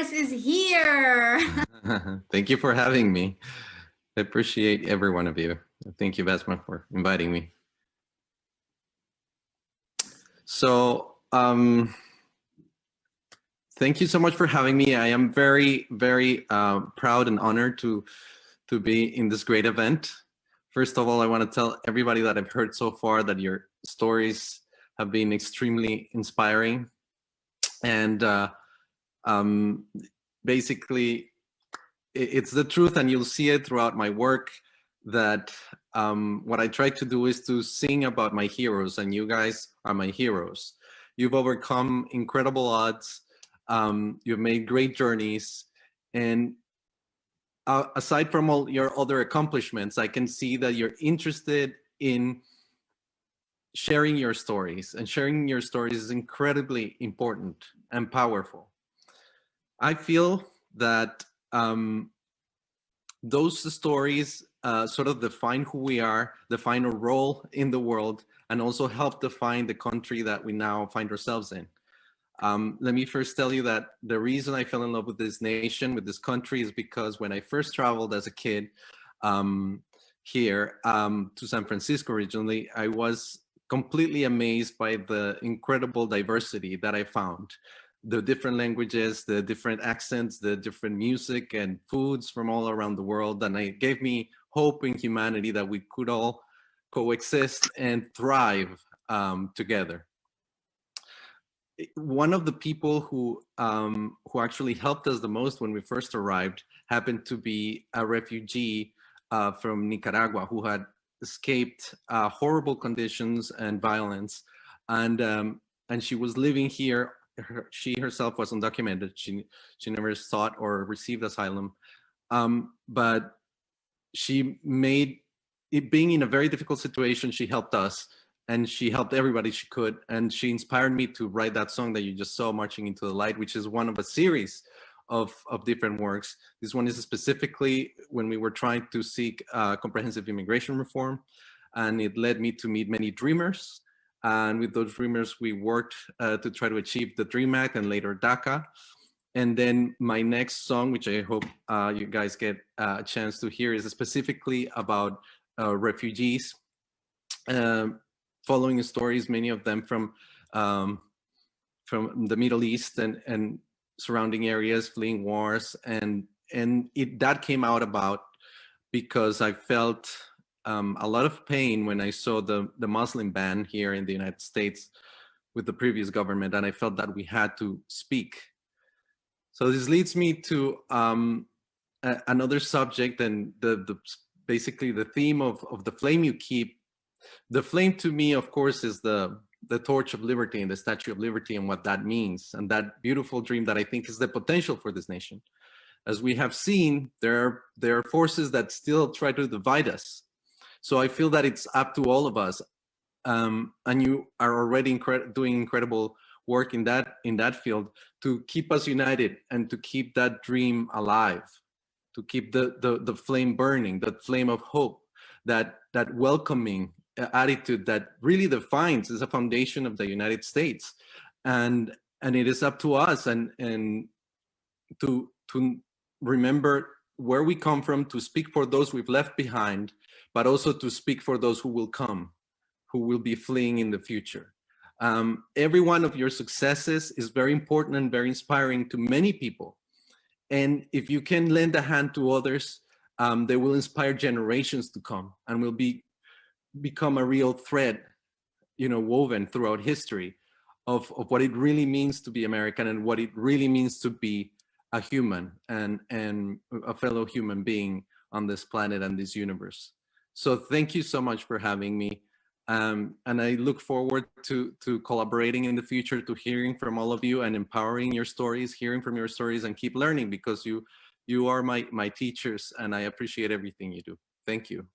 Boris is here. Thank you for having me. I appreciate every one of you. Thank you, Vesma, for inviting me. So, thank you so much for having me. I am very, very proud and honored to be in this great event. First of all, I want to tell everybody that I've heard so far that your stories have been extremely inspiring. And basically, it's the truth, and you'll see it throughout my work, that what I try to do is to sing about my heroes, and you guys are my heroes. You've overcome incredible odds. You've made great journeys. And aside from all your other accomplishments, I can see that you're interested in sharing your stories, and sharing your stories is incredibly important and powerful. I feel that those stories sort of define who we are, define our role in the world, and also help define the country that we now find ourselves in. Let me first tell you that the reason I fell in love with this nation, with this country, is because when I first traveled as a kid here to San Francisco originally, I was completely amazed by the incredible diversity that I found. The different languages, the different accents, the different music and foods from all around the world. And it gave me hope in humanity that we could all coexist and thrive together. One of the people who actually helped us the most when we first arrived happened to be a refugee from Nicaragua who had escaped horrible conditions and violence, and she was living here. She herself was undocumented. She never sought or received asylum, but she made it, being in a very difficult situation, she helped us, and she helped everybody she could, and she inspired me to write that song that you just saw, Marching into the Light, which is one of a series of different works. This one is specifically when we were trying to seek comprehensive immigration reform, and it led me to meet many dreamers. And with those dreamers, we worked to try to achieve the DREAM Act and later DACA. And then my next song, which I hope you guys get a chance to hear, is specifically about refugees, following stories, many of them from the Middle East and surrounding areas, fleeing wars. And that came out about because I felt a lot of pain when I saw the Muslim ban here in the United States with the previous government, and I felt that we had to speak. So this leads me to another subject, and basically the theme of the flame you keep. The flame to me, of course, is the torch of liberty and the Statue of Liberty and what that means, and that beautiful dream that I think is the potential for this nation. As we have seen, there are forces that still try to divide us. So I feel that it's up to all of us, and you are already doing incredible work in that field to keep us united and to keep that dream alive, to keep the flame burning, that flame of hope, that welcoming attitude that really defines, is a foundation of the United States, and it is up to us and to remember where we come from, to speak for those we've left behind, but also to speak for those who will come, who will be fleeing in the future. Every one of your successes is very important and very inspiring to many people. And if you can lend a hand to others, they will inspire generations to come and will become a real thread, woven throughout history of what it really means to be American and what it really means to be a human and a fellow human being on this planet and this universe. So thank you so much for having me. And I look forward to collaborating in the future, to hearing from all of you and empowering your stories, hearing from your stories, and keep learning, because you are my teachers, and I appreciate everything you do. Thank you.